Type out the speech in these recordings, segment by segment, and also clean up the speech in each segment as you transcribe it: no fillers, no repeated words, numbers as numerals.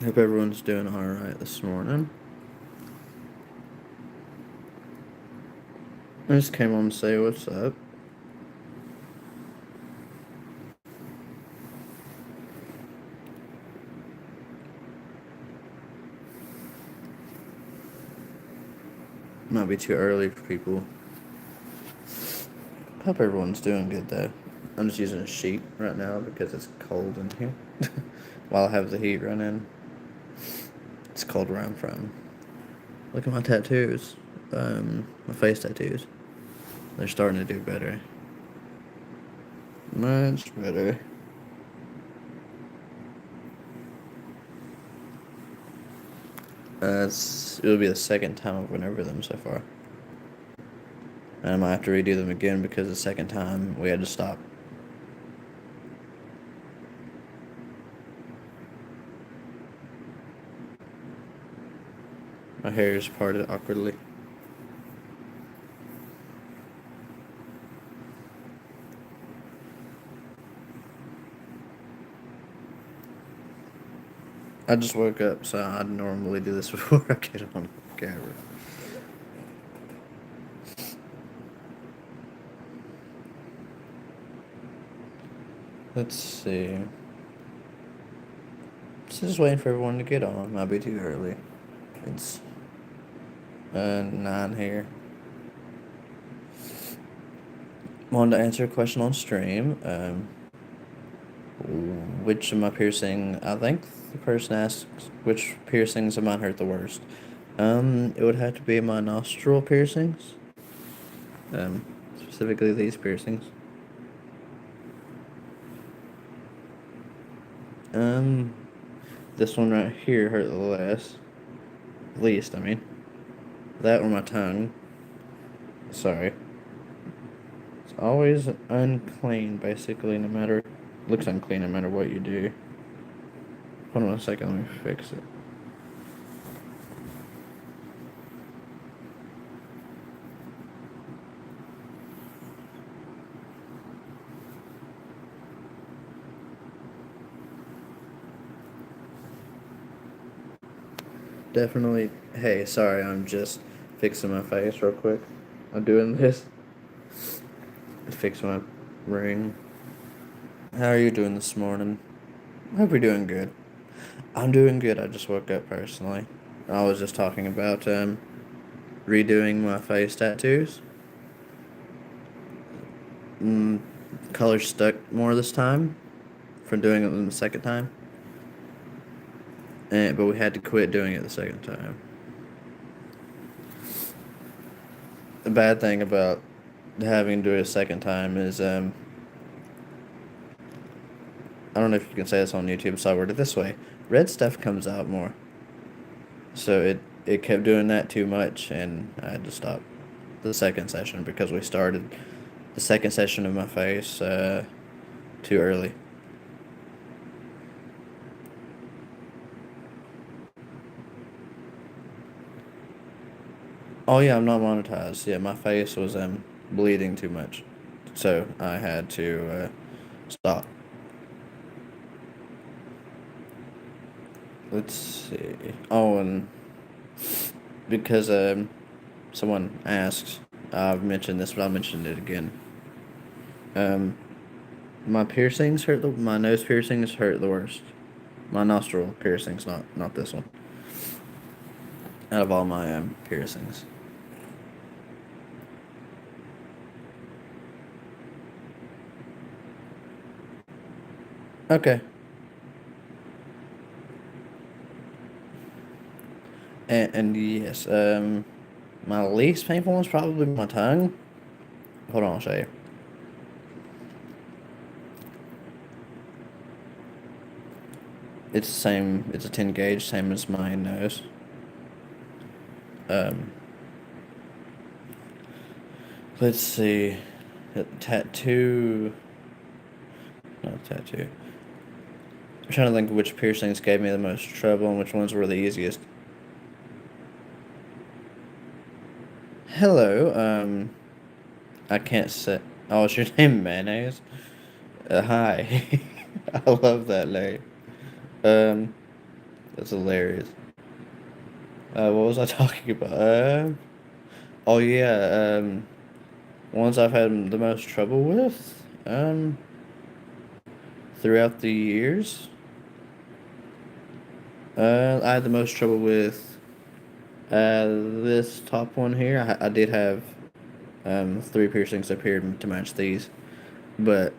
Hope everyone's doing alright this morning. I just came on to say what's up. Might be too early for people. Hope everyone's doing good though. I'm just using a sheet right now because it's cold in here. While I have the heat running. It's cold where I'm from. Look at my tattoos. My face tattoos. They're starting to do better. Much better. It'll be the second time I've went over them so far. And I might have to redo them again because the second time we had to stop. My hair is parted awkwardly. I just woke up, so I'd normally do this before I get on camera. Let's see. Just waiting for everyone to get on. Might be too early. It's 9 here. Wanted to answer a question on stream. Which of my piercing? I think the person asked which piercings of mine hurt the worst. It would have to be my nostril piercings. Specifically these piercings. This one right here hurt the least, I mean. That or my tongue. Sorry. It's always unclean, basically, no matter... Looks unclean no matter what you do. Hold on a second, let me fix it. Definitely. Hey, sorry, I'm just fixing my face real quick. I'm doing this. Fix my ring. How are you doing this morning? I hope you're doing good. I'm doing good. I just woke up personally. I was just talking about redoing my face tattoos. Color stuck more this time from doing it the second time. But we had to quit doing it the second time. The bad thing about having to do it a second time is I don't know if you can say this on YouTube, so I word it this way. Red stuff comes out more. So it kept doing that too much, and I had to stop the second session because we started the second session of my face too early. Oh yeah, I'm not monetized. Yeah, my face was bleeding too much, so I had to stop. Let's see. Oh, and because someone asked, I've mentioned this, but I'll mention it again. My piercings hurt my nose piercings hurt the worst. My nostril piercings, not this one. Out of all my piercings. Okay. And yes, my least painful one's probably my tongue. Hold on, I'll show you. It's the same. It's a 10 gauge, same as my nose. Let's see. Tattoo. Not tattoo. I'm trying to think of which piercings gave me the most trouble and which ones were the easiest. Hello. I can't say. Oh, is your name Mayonnaise? Hi. I love that name. That's hilarious. What was I talking about? Oh yeah. Ones I've had the most trouble with. Throughout the years. I had the most trouble with this top one here. I did have three piercings up here to match these, but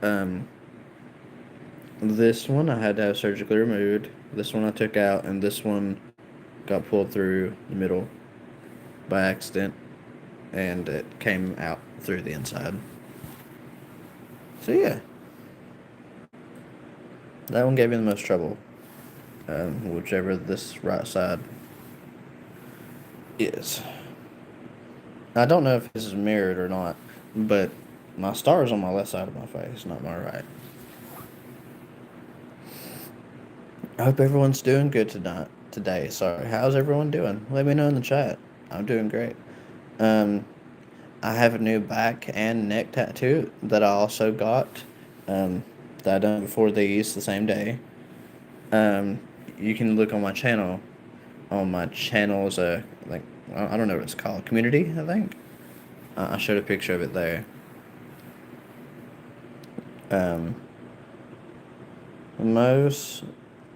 this one I had to have surgically removed. This one I took out, and this one got pulled through the middle by accident, and it came out through the inside. So yeah, that one gave me the most trouble. Whichever this right side is. I don't know if this is mirrored or not, but my star is on my left side of my face, not my right. I hope everyone's doing good tonight. Today, sorry. How's everyone doing? Let me know in the chat. I'm doing great. Um, I have a new back and neck tattoo that I also got. That I done before these the same day. Um, you can look on my channel. On my channel is like I don't know what it's called, community, I think. I showed a picture of it there. Um,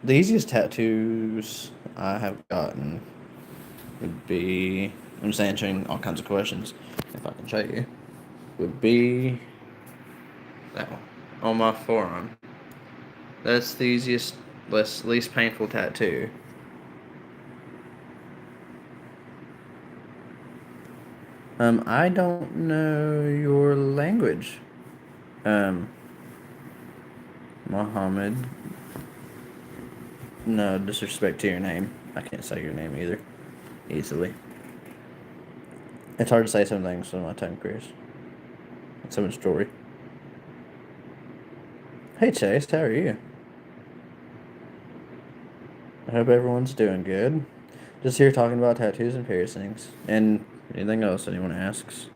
the easiest tattoos I have gotten would be, I'm just answering all kinds of questions, if I can show you, would be that one on my forearm. That's the easiest, least painful tattoo. I don't know your language. Mohammed. No disrespect to your name. I can't say your name either. Easily. It's hard to say some things when my tongue clears. It's so much jewelry. Hey Chase, how are you? I hope everyone's doing good. Just here talking about tattoos and piercings. And anything else anyone asks.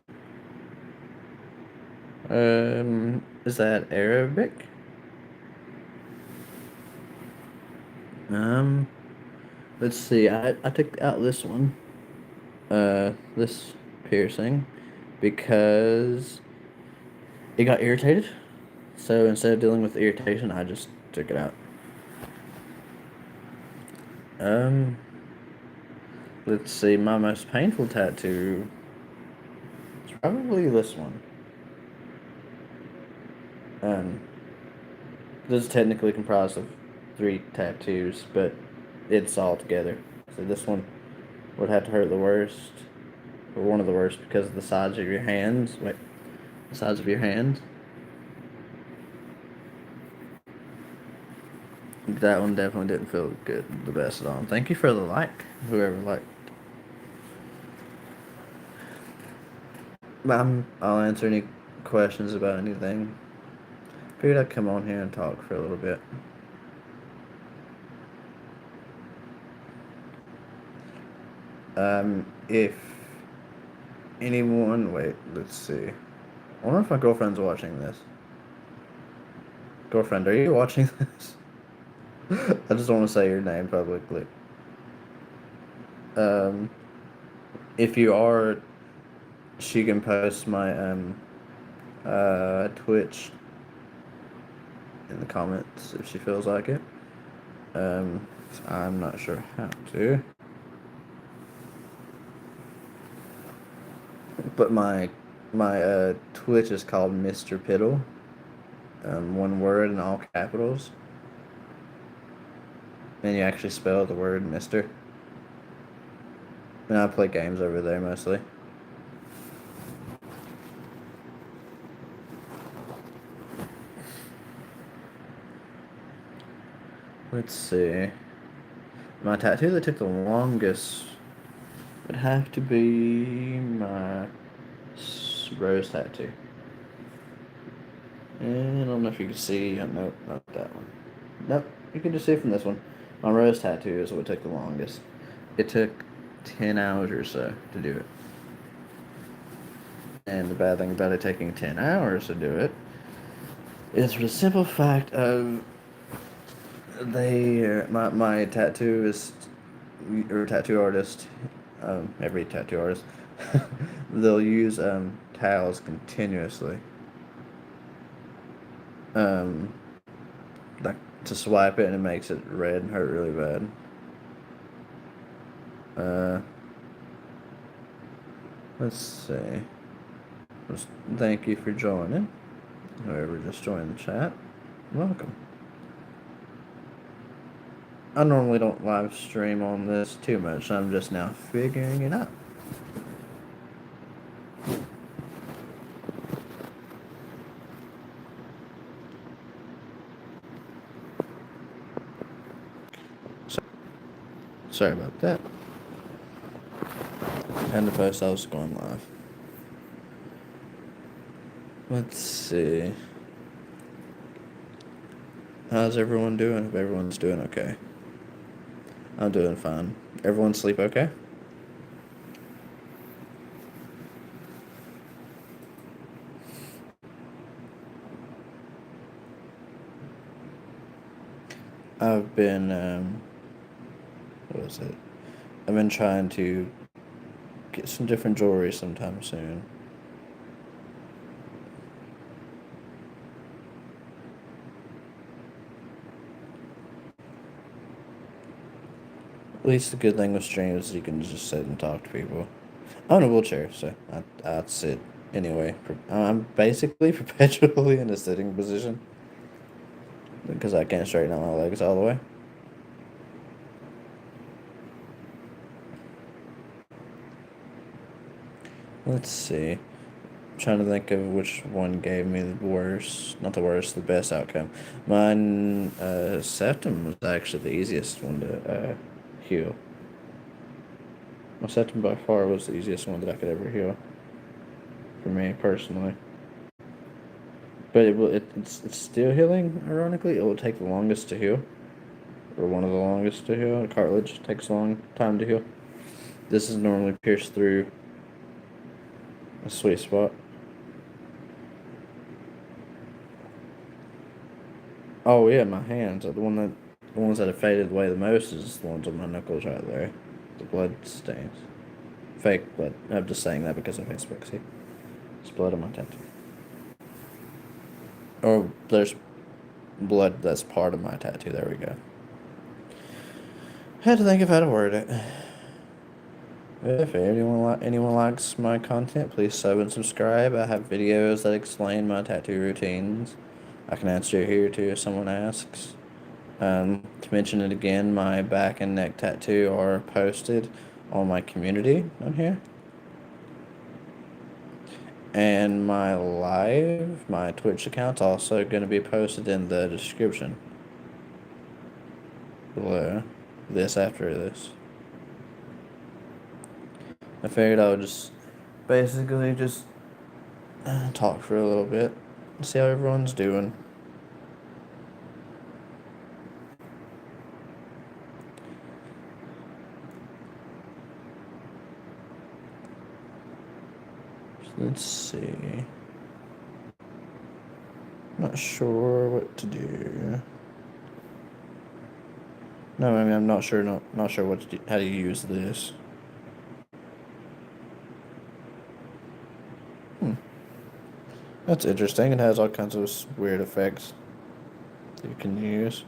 Is that Arabic? Let's see. I took out this one. This piercing because it got irritated. So instead of dealing with the irritation, I just took it out. Um, let's see. My most painful tattoo is probably this one. This is technically comprised of 3 tattoos, but it's all together. So this one would have to hurt the worst, or one of the worst, because of the sides of your hands. Wait, the sides of your hands. That one definitely didn't feel good, the best at all. Thank you for the like, whoever liked. I'll answer any questions about anything. Figured I'd come on here and talk for a little bit. If anyone, wait, let's see. I wonder if my girlfriend's watching this. Girlfriend, are you watching this? I just want to say your name publicly. If you are, she can post my Twitch in the comments if she feels like it. I'm not sure how to. But my Twitch is called Mr. Piddle. One word in all capitals. And you actually spell the word Mr. And I play games over there mostly. Let's see. My tattoo that took the longest would have to be my rose tattoo. And I don't know if you can see. Nope, not that one. Nope, you can just see from this one. My rose tattoo is what took the longest. It took 10 hours or so to do it. And the bad thing about it taking 10 hours to do it is for the simple fact of My tattooist or tattoo artist, every tattoo artist, they'll use towels continuously, um, like to swipe it and it makes it red and hurt really bad. Uh, let's see. Just thank you for joining. Whoever just joined the chat, welcome. I normally don't live stream on this too much. I'm just now figuring it out. So, sorry about that. And the post I was going live. Let's see. How's everyone doing? If everyone's doing okay. I'm doing fine. Everyone sleep okay? I've been, what was it? I've been trying to get some different jewelry sometime soon. At least the good thing with streams is you can just sit and talk to people. I'm in a wheelchair, so I'd sit anyway. I'm basically perpetually in a sitting position because I can't straighten out my legs all the way. Let's see. I'm trying to think of which one gave me the worst, not the worst, the best outcome. Mine, septum was actually the easiest one to heal. My septum by far was the easiest one that I could ever heal. For me personally. But it's still healing, ironically. It will take the longest to heal. Or one of the longest to heal. Cartilage takes a long time to heal. This is normally pierced through a sweet spot. Oh yeah, my hands. The ones that have faded away the most is the ones on my knuckles right there. The blood stains. Fake blood. I'm just saying that because of Facebook. See? There's blood on my tattoo. Oh, there's blood that's part of my tattoo. There we go. Had to think of how to word it. If anyone likes my content, please sub and subscribe. I have videos that explain my tattoo routines. I can answer here too if someone asks. To mention it again, my back and neck tattoo are posted on my community on here. And my Twitch account's also going to be posted in the description below. After this. I figured I would just basically just talk for a little bit, see how everyone's doing. Let's see. Not sure what to do. No, I mean I'm not sure. Not sure what to do, how to use this. That's interesting. It has all kinds of weird effects that you can use.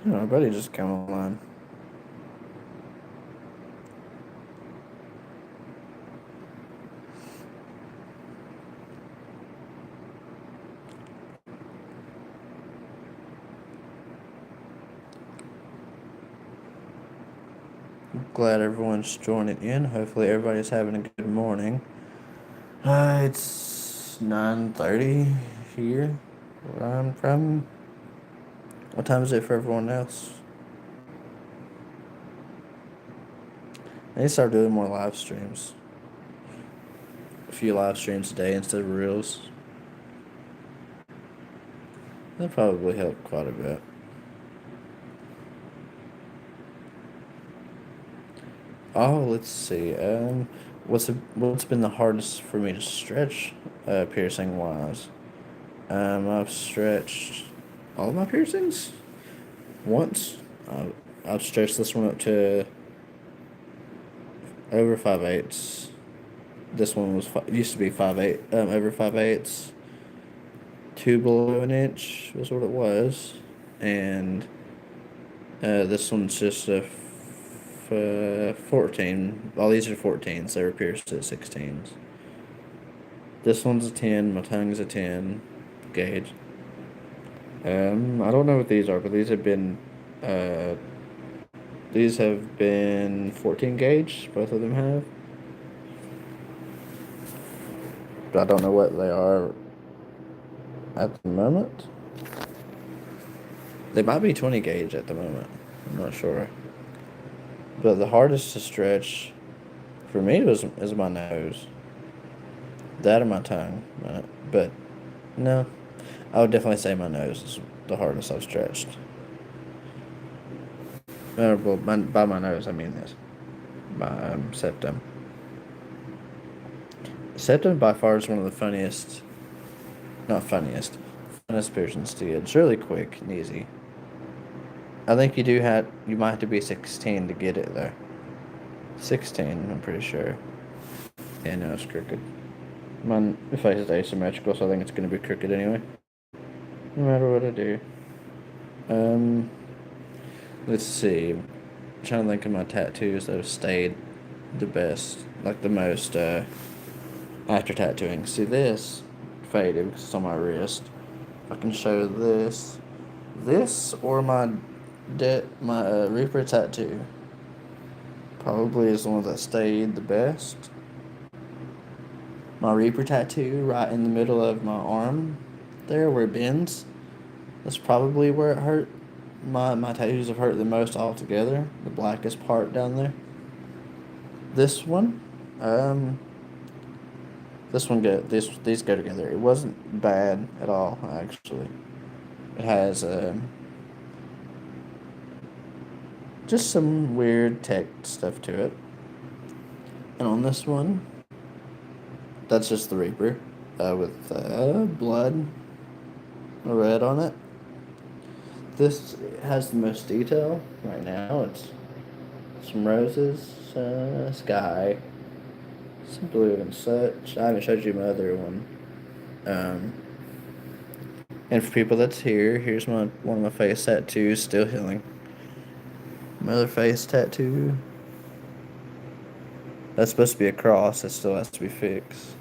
My buddy just came online. Glad everyone's joining in. Hopefully everybody's having a good morning. It's 9:30 here where I'm from. What time is it for everyone else? I need to start doing more live streams. A few live streams a day instead of reels. That probably help quite a bit. Oh, let's see. What's been the hardest for me to stretch, piercing wise? I've stretched all of my piercings once. I've stretched this one up to over 5/8. This one used to be 5/8. Over 5/8. Two below an inch was what it was, and this one's just a 14. All these are 14s. They were pierced at 16s. This one's a 10. My tongue's a 10 gauge. I don't know what these are, but uh, these have been 14 gauge. Both of them have, but I don't know what they are at the moment. They might be 20 gauge at the moment. I'm not sure. But the hardest to stretch for me is my nose. That or my tongue. But no, I would definitely say my nose is the hardest I've stretched. Well, by my nose, I mean this. My septum. Septum by far is one of the funniest, not funniest, funnest piercings to get. It's really quick and easy. I think you might have to be 16 to get it though. 16, I'm pretty sure. Yeah, no, it's crooked. My face is asymmetrical, so I think it's gonna be crooked anyway. No matter what I do. Let's see. I'm trying to think of my tattoos that have stayed the best, like the most, after tattooing. See, this faded because it's on my wrist. If I can show this or my Reaper tattoo probably is the one that stayed the best. My Reaper tattoo right in the middle of my arm there where it bends. That's probably where it hurt. My tattoos have hurt the most altogether. The blackest part down there. This one, these go together. It wasn't bad at all, actually. It has just some weird tech stuff to it. And on this one, that's just the Reaper with blood red on it. This has the most detail right now. It's some roses, sky, some blue and such. I haven't showed you my other one. And for people that's here, here's one of my face tattoos, still healing. My other face tattoo. That's supposed to be a cross. That still has to be fixed.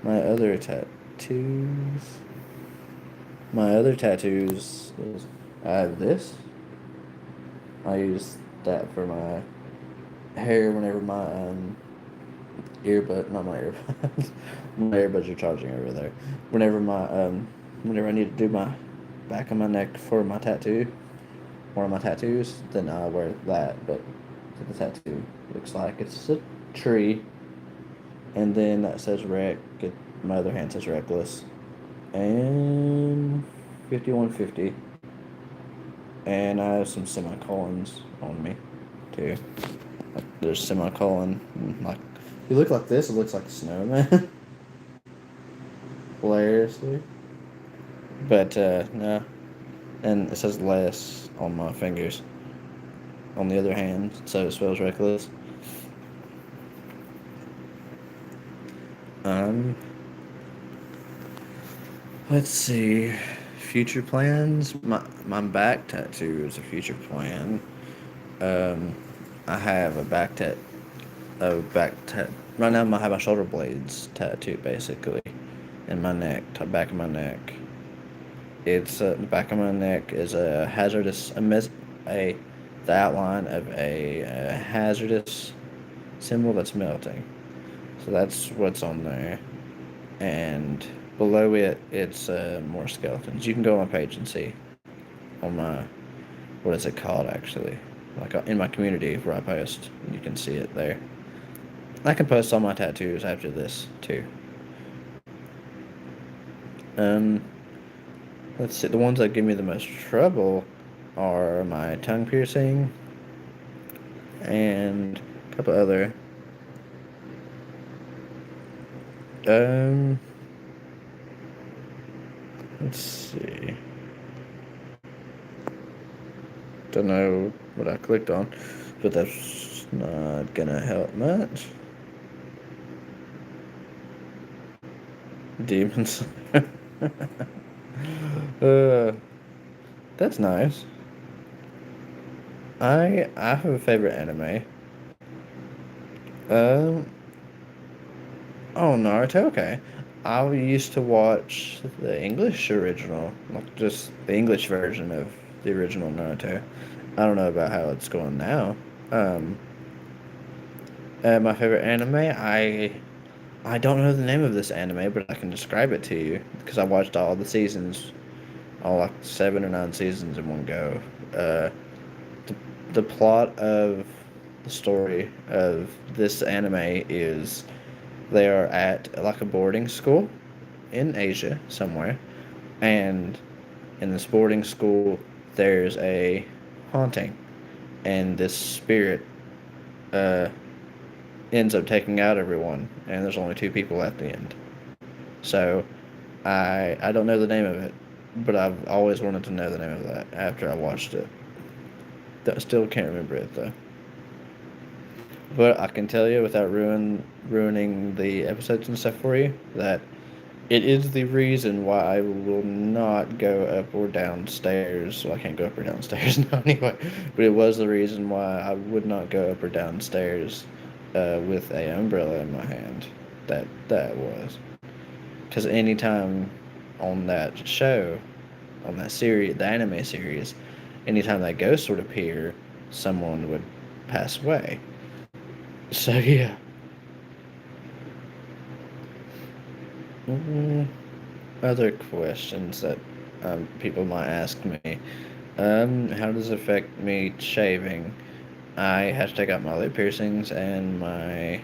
My other tattoos. My other tattoos is I have this. I use that for my hair whenever my not my earbuds. My earbuds are charging over there. Whenever I need to do my back of my neck for my tattoo, one of my tattoos, then I wear that. But the tattoo looks like it's a tree, and then that says wreck. My other hand says reckless, and 5150. And I have some semicolons on me, too. There's semicolon, like, if you look like this, it looks like a snowman. Hilariously. But, no. And it says less on my fingers. On the other hand, so it spells reckless. Let's see. Future plans. My back tattoo is a future plan. I have a back tat. Right now, I have my shoulder blades tattooed basically, in my neck, back of my neck. It's the back of my neck is a hazardous the outline of a hazardous symbol that's melting. So that's what's on there, and below it, it's more skeletons. You can go on my page and see on my, what is it called actually? Like in my community where I post, you can see it there. I can post all my tattoos after this too. Let's see. The ones that give me the most trouble are my tongue piercing and a couple other. Um, let's see. Don't know what I clicked on, but that's not gonna help much. Demons. uh, that's nice. I have a favorite anime. Um, oh, Naruto. Okay, I used to watch the English original, like just the English version of the original Naruto. I don't know about how it's going now. Um, my favorite anime, I don't know the name of this anime, but I can describe it to you because I watched all the seasons, all like 7 or 9 seasons in one go. Uh, the, the plot of the story of this anime is they are at like a boarding school in Asia somewhere, and in this boarding school there's a haunting, and this spirit uh, ends up taking out everyone, and there's only two people at the end. So I don't know the name of it, but I've always wanted to know the name of that after I watched it. Still can't remember it though. But I can tell you without ruining the episodes and stuff for you that it is the reason why I will not go up or downstairs. Well, I can't go up or downstairs now anyway. But it was the reason why I would not go up or downstairs with a umbrella in my hand. That was because anytime on that show, on that series, the anime series, anytime that ghost would appear, someone would pass away. So yeah. Mm, other questions that people might ask me. How does it affect me shaving? I have to take out my lip piercings and my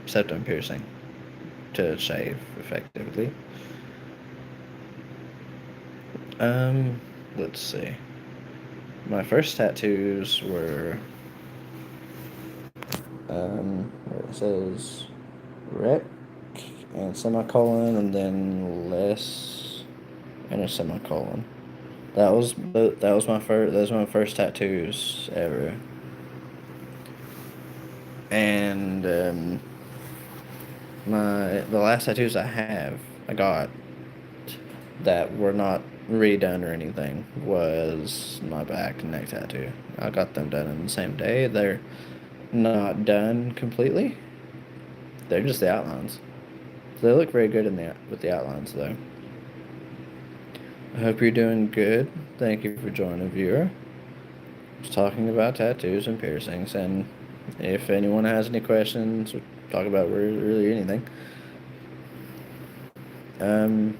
septum piercing to shave effectively. Um, let's see. My first tattoos were where it says rec and semicolon and then less and a semicolon. That was my first. Those were my first tattoos ever. And the last tattoos I got that were not redone or anything was my back and neck tattoo. I got them done in the same day. They're not done completely. They're just the outlines. So they look very good with the outlines though. I hope you're doing good. Thank you for joining, viewer. Just talking about tattoos and piercings, and if anyone has any questions, talk about really anything. Um,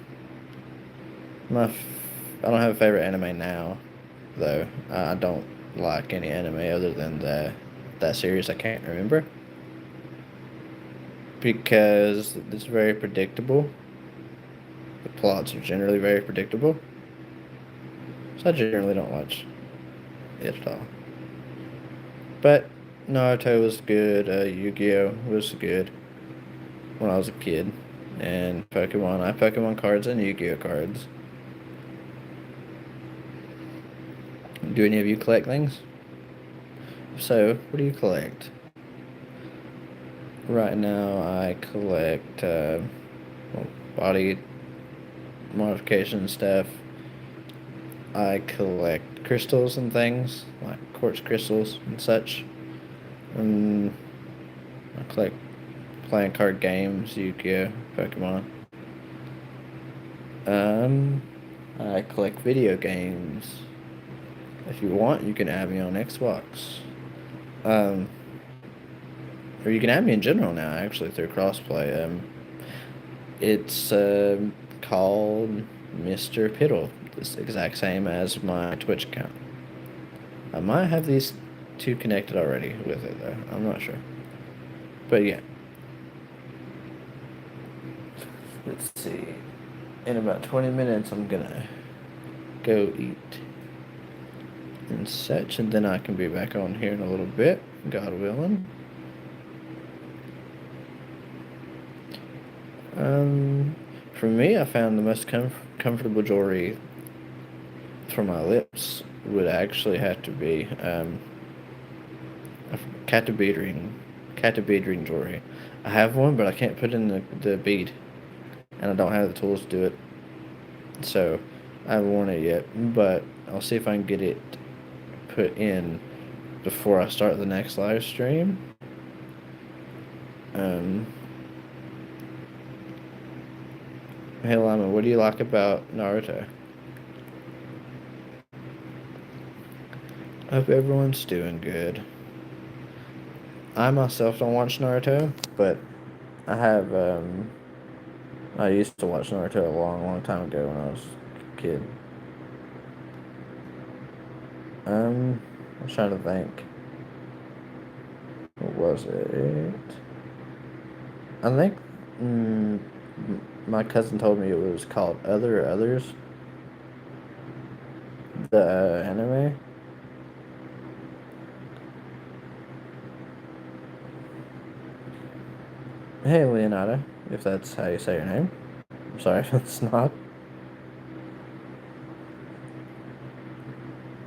my I don't have a favorite anime now, though. I don't like any anime other than that series. I can't remember because it's very predictable. The plots are generally very predictable, so I generally don't watch it at all. But Naruto was good. Yu-Gi-Oh was good when I was a kid, and Pokemon. I have Pokemon cards and Yu-Gi-Oh cards. Do any of you collect things? So, what do you collect? Right now, I collect well, body modification stuff. I collect crystals and things, like quartz crystals and such. And I collect playing card games, Yu-Gi-Oh, Pokemon. Um, I collect video games. If you want, you can add me on Xbox. Um, or you can add me in general now, actually, through crossplay. It's called Mr. Piddle. It's the exact same as my Twitch account. I might have these two connected already with it, though. I'm not sure. But yeah. Let's see. In about 20 minutes, I'm gonna go eat. and such, and then I can be back on here in a little bit, God willing. For me, I found the most comfortable jewelry for my lips would actually have to be a Cat bead ring jewelry. I have one, but I can't put in the bead, and I don't have the tools to do it. So I haven't worn it yet, but I'll see if I can get it put in before I start the next live stream. Um, hey Lama, what do you like about Naruto? I hope everyone's doing good. I myself don't watch Naruto, but I have, I used to watch Naruto a long, long time ago when I was a kid. I was trying to think. What was it? I think my cousin told me it was called Other Others, the anime. Hey, Leonardo, if that's how you say your name. I'm sorry if it's not.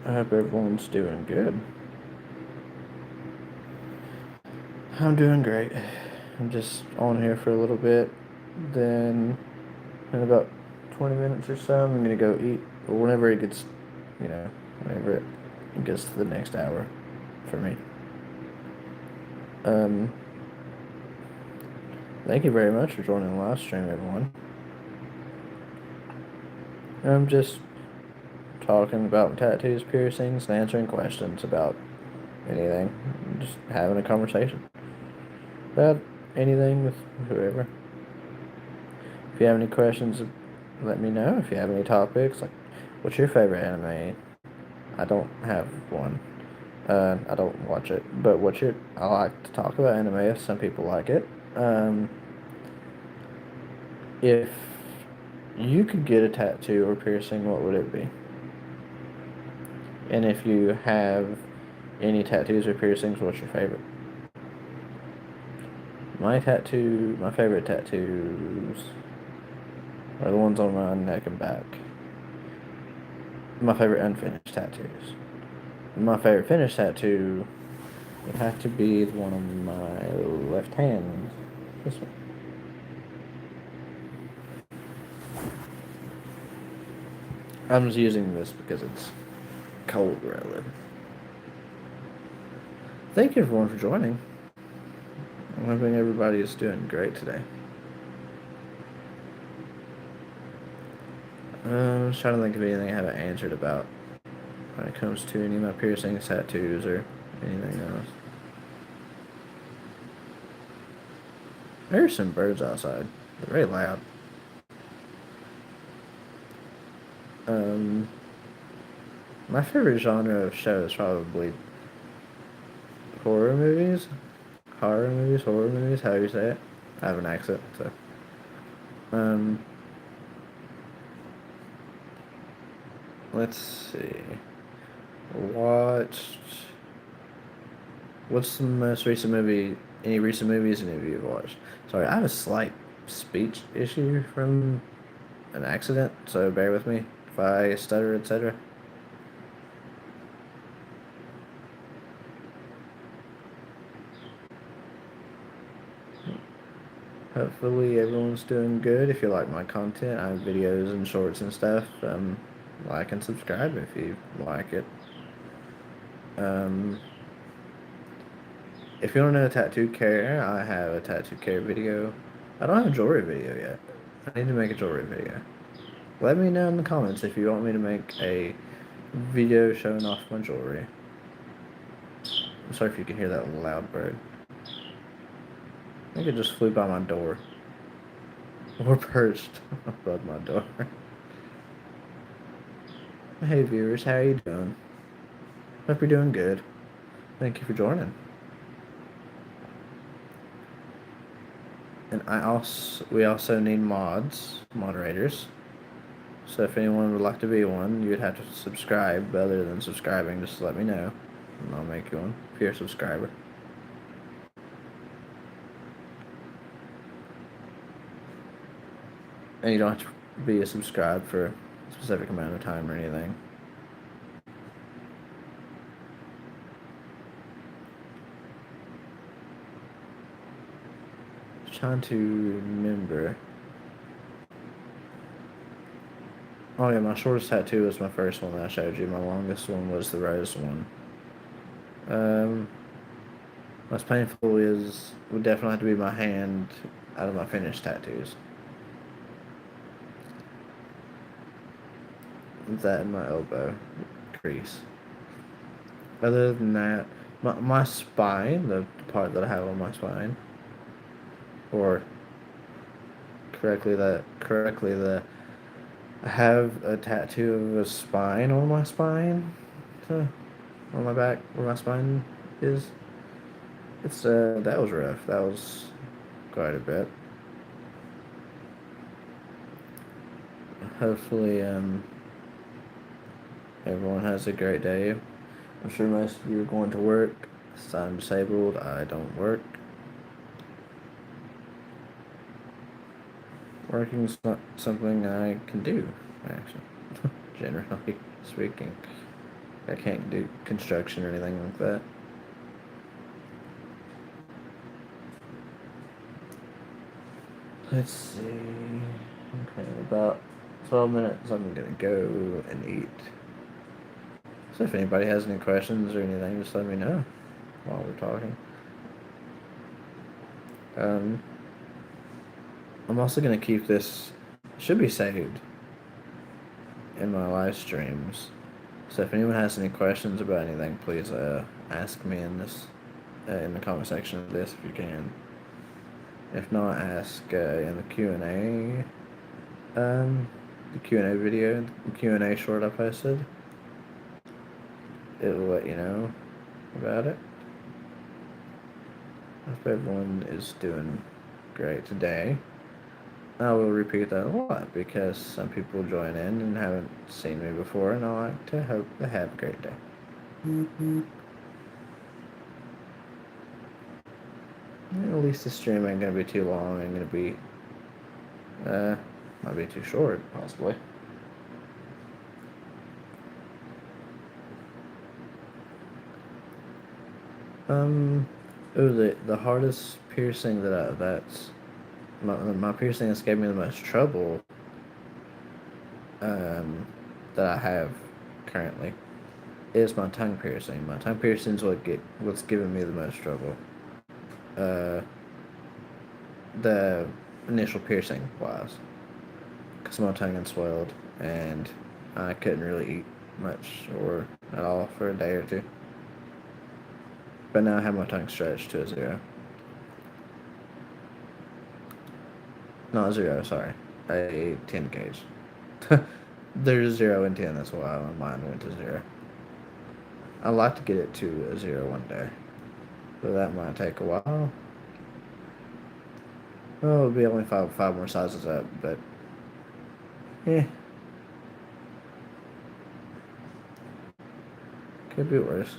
I hope everyone's doing good. I'm doing great. I'm just on here for a little bit. Then, in about 20 minutes or so, I'm gonna go eat. Or whenever it gets, whenever it gets to the next hour for me. Um, Thank you very much for joining the live stream, everyone. I'm just talking about tattoos, piercings, and answering questions about anything. Just having a conversation about anything with whoever. If you have any questions, let me know. If you have any topics, like what's your favorite anime? I don't have one. I don't watch it, but I like to talk about anime if some people like it. If you could get a tattoo or piercing, what would it be? And if you have any tattoos or piercings, what's your favorite? My favorite tattoos are the ones on my neck and back. My favorite unfinished tattoos. My favorite finished tattoo would have to be the one on my left hand. This one. I'm just using this because it's cold where I live. Thank you everyone for joining. I'm hoping everybody is doing great today. I'm just trying to think of anything I haven't answered about when it comes to any of my piercings, tattoos, or anything else. There's some birds outside. They're very loud. My favorite genre of show is probably horror movies. Horror movies, however you say it. I have an accent, so. Let's see. Watched. What's the most recent movie? Any recent movies any of you have watched? Sorry, I have a slight speech issue from an accident, so bear with me if I stutter, etc. Hopefully everyone's doing good. If you like my content, I have videos and shorts and stuff. Like and subscribe if you like it. If you don't know tattoo care, I have a tattoo care video. I don't have a jewelry video yet. I need to make a jewelry video. Let me know in the comments if you want me to make a video showing off my jewelry. I'm sorry if you can hear that loud bird. I think it just flew by my door. Or perched above my door. Hey viewers, how are you doing? Hope you're doing good. Thank you for joining. And we also need moderators. So if anyone would like to be one, you'd have to subscribe. But other than subscribing, just let me know, and I'll make you one if you're a subscriber. And you don't have to be a subscribe for a specific amount of time or anything. Trying to remember. Oh yeah, my shortest tattoo was my first one that I showed you. My longest one was the rose one. Most painful would definitely have to be my hand out of my finished tattoos. That and my elbow crease. Other than that, my spine, the part that I have on my spine, or correctly I have a tattoo of a spine on my spine, on my back where my spine is. It's that was rough. That was quite a bit. Hopefully everyone has a great day. I'm sure most of you are going to work. Since I'm disabled, I don't work. Working's not something I can do, actually. Generally speaking. I can't do construction or anything like that. Let's see. Okay, about 12 minutes. I'm gonna go and eat. So if anybody has any questions or anything, just let me know while we're talking. I'm also gonna keep this. Should be saved in my live streams. So if anyone has any questions about anything, please ask me in the comment section of this if you can. If not, ask in the Q&A. The Q&A video, the Q&A short I posted. It will let you know about it. I hope everyone is doing great today. I will repeat that a lot because some people join in and haven't seen me before, and I like to hope they have a great day. At least the stream ain't gonna be too long. Ain't gonna be might be too short, possibly. The hardest piercing that's my piercing that's gave me the most trouble that I have currently is my tongue piercing. My tongue piercing is what's giving me the most trouble. The initial piercing was because my tongue had swelled and I couldn't really eat much or at all for a day or two. But now I have my tongue stretched to a 0. Not 0, sorry. A 10 gauge. There's 0 and 10, that's why mine went to 0. I'd like to get it to a 0 one day. But that might take a while. Well, it'll be only five more sizes up, but yeah. Could be worse.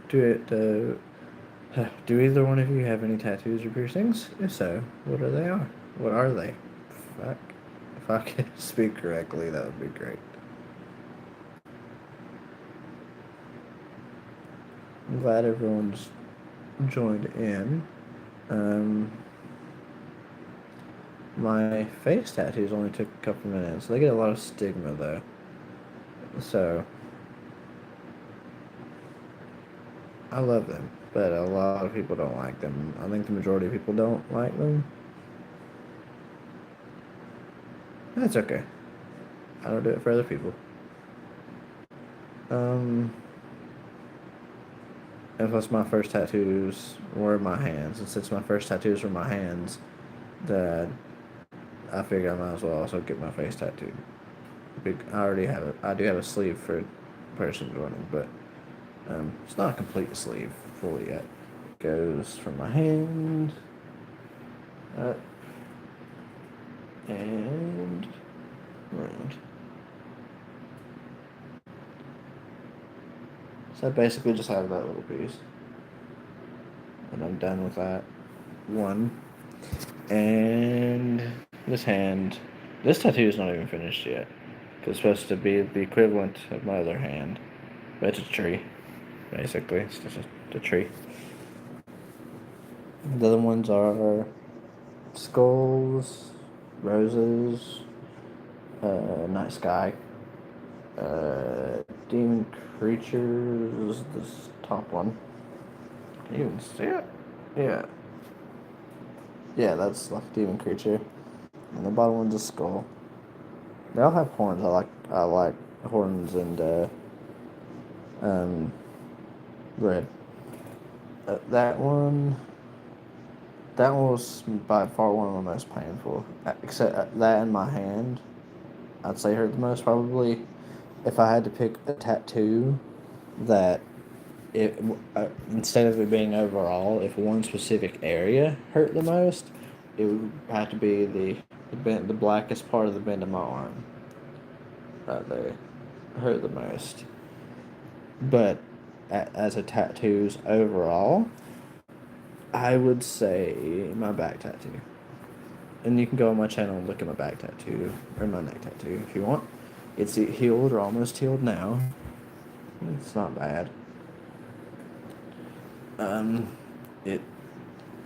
Do either one of you have any tattoos or piercings? If so, what are they? What are they? Fuck. If I could speak correctly, that would be great. I'm glad everyone's joined in. My face tattoos only took a couple minutes. They get a lot of stigma though. So I love them, but a lot of people don't like them. I think the majority of people don't like them. That's okay. I don't do it for other people. And plus my first tattoos were my hands, and since my first tattoos were my hands, that I figured I might as well also get my face tattooed. I do have a sleeve for a person joining, but it's not a complete sleeve fully yet. It goes from my hand Uh, and round. So I basically just have that little piece. And I'm done with that one. And this hand. This tattoo is not even finished yet. It's supposed to be the equivalent of my other hand. But it's a tree, basically. It's just a tree. The other ones are skulls, roses, night sky, demon creatures, this top one. Can you even see it? Yeah. Yeah, that's like a demon creature. And the bottom one's a skull. They all have horns. I like horns and red. That one was by far one of the most painful. Except that in my hand, I'd say hurt the most probably. If I had to pick a tattoo that it instead of it being overall, if one specific area hurt the most, it would have to be the blackest part of the bend of my arm. Right there, hurt the most. But as a tattoos overall, I would say my back tattoo. And you can go on my channel and look at my back tattoo or my neck tattoo if you want. It's healed or almost healed now. It's not bad. It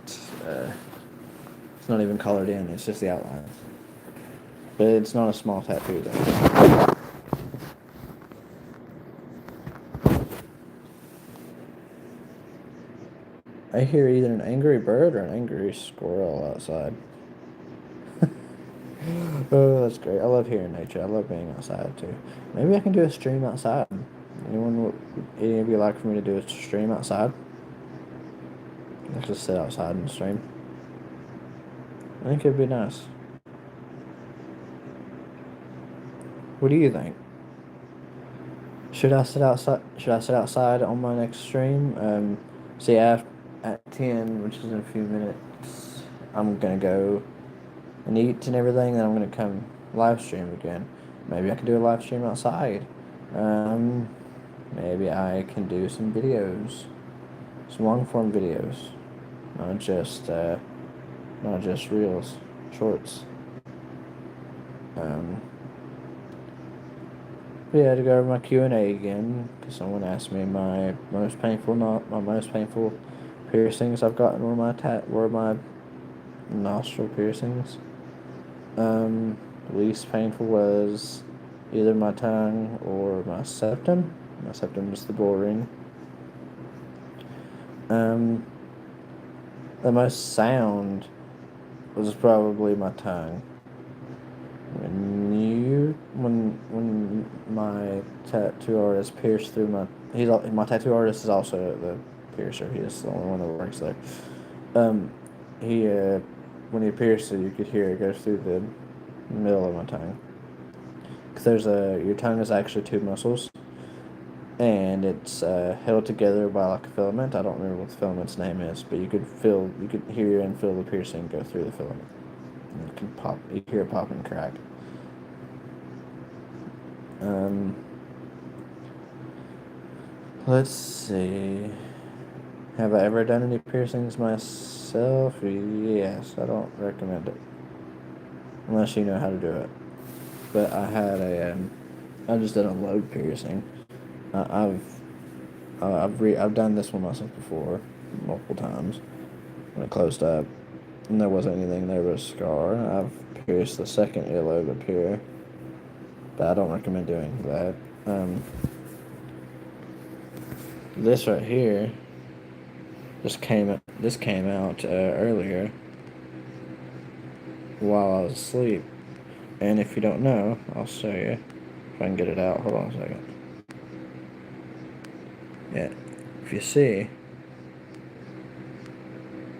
it's not even colored in. It's just the outlines. But it's not a small tattoo though. I hear either an angry bird or an angry squirrel outside. Oh, that's great. I love hearing nature. I love being outside too. Maybe I can do a stream outside. Any of you like for me to do a stream outside? Let's just sit outside and stream. I think it'd be nice. What do you think? Should I sit outside? Should I sit outside on my next stream? See, at 10, which is in a few minutes, I'm gonna go and eat and everything. Then I'm gonna come live stream again. Maybe I can do a live stream outside. Maybe I can do some videos, some long form videos, not just reels, shorts. Yeah, to go over my Q&A again, because someone asked me my most painful piercings I've gotten were my nostril piercings. Least painful was either my tongue or my septum. My septum is the bull ring. The most sound was probably my tongue. When my tattoo artist pierced through my tattoo artist is also the piercer. He is the only one that works there. He when he pierced it, you could hear it go through the middle of my tongue. Because your tongue is actually two muscles, and it's held together by like a filament. I don't remember what the filament's name is, but you could hear and feel the piercing go through the filament. And it can pop. You hear it pop and crack. Let's see. Have I ever done any piercings myself? Yes, I don't recommend it. Unless you know how to do it. But I just did a lobe piercing. I've done this one myself before, multiple times, when it closed up, and there wasn't anything there but a scar. I've pierced the second earlobe up here, but I don't recommend doing that. This right here, this came out earlier while I was asleep, and if you don't know, I'll show you if I can get it out. Hold on a second. Yeah, if you see,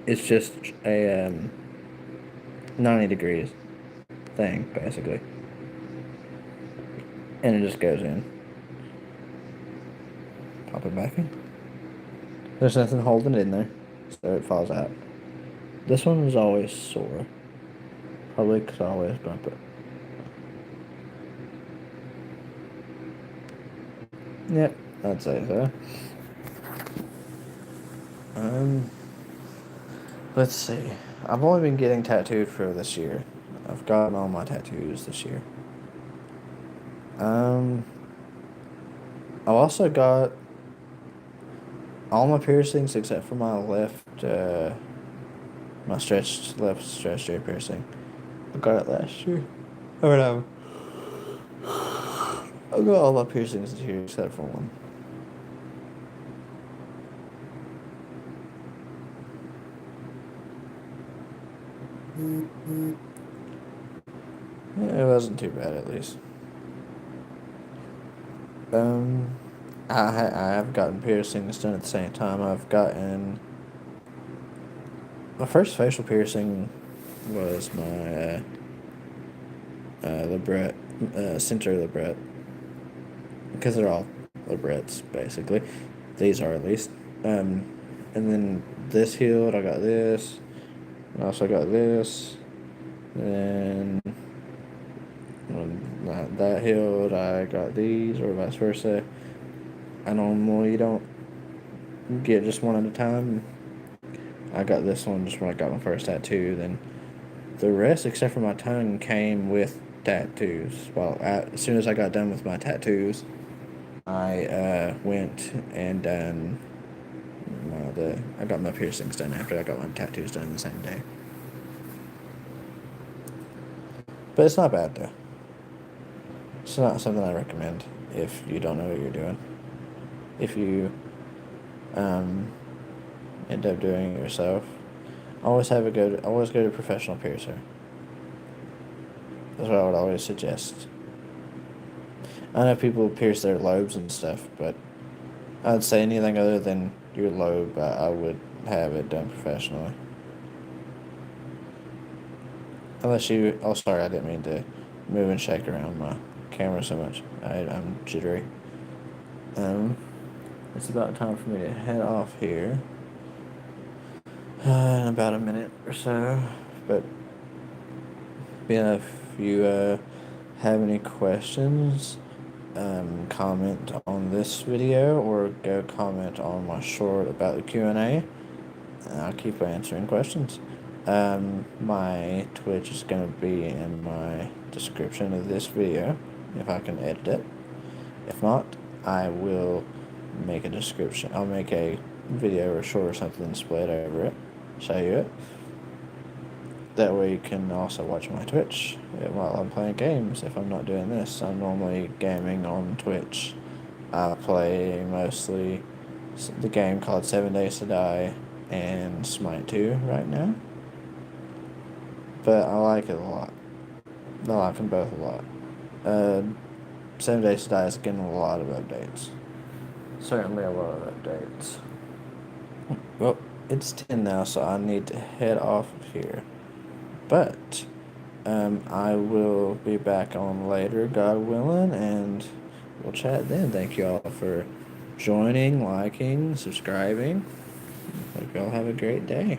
it's just a 90 degrees thing, basically. And it just goes in. Pop it back in. There's nothing holding it in there, so it falls out. This one is always sore. Probably because I always bump it. Yep, I'd say so. Let's see. I've only been getting tattooed for this year. I've gotten all my tattoos this year. I've also got all my piercings except for my left, my left stretched ear piercing. I got it last year. Or no. I've got all my piercings this year except for one. Yeah, it wasn't too bad at least. I have gotten piercings done at the same time. I've gotten my first facial piercing was my labret, center labret, because they're all labrets basically. These are at least. And then this healed. I got this. I also got this. And when that healed, I got these, or vice versa. I normally don't get just one at a time. I got this one just when I got my first tattoo. Then the rest, except for my tongue, came with tattoos. Well, as soon as I got done with my tattoos, I went and done I got my piercings done after I got my tattoos done the same day. But it's not bad though. It's not something I recommend if you don't know what you're doing. If you end up doing it yourself, always go to a professional piercer. That's what I would always suggest. I know people pierce their lobes and stuff, but I'd say anything other than your lobe, I would have it done professionally. Unless you... Oh, sorry, I didn't mean to move and shake around my camera so much. I'm jittery. It's about time for me to head off here. In about a minute or so. But, yeah, if you have any questions, comment on this video or go comment on my short about the Q&A. I'll keep answering questions. My Twitch is going to be in my description of this video, if I can edit it. If not, I will make a description. I'll make a video or short or something split over it, show you it. That way you can also watch my Twitch while I'm playing games. If I'm not doing this, I'm normally gaming on Twitch. I play mostly the game called 7 Days to Die and Smite 2 right now. But I like it a lot. I like them both a lot. 7 Days to Die is getting a lot of updates. Certainly a lot of updates. Well, it's 10 now, so I need to head off of here. But I will be back on later, God willing, and we'll chat then. Thank you all for joining, liking, subscribing. Hope you all have a great day.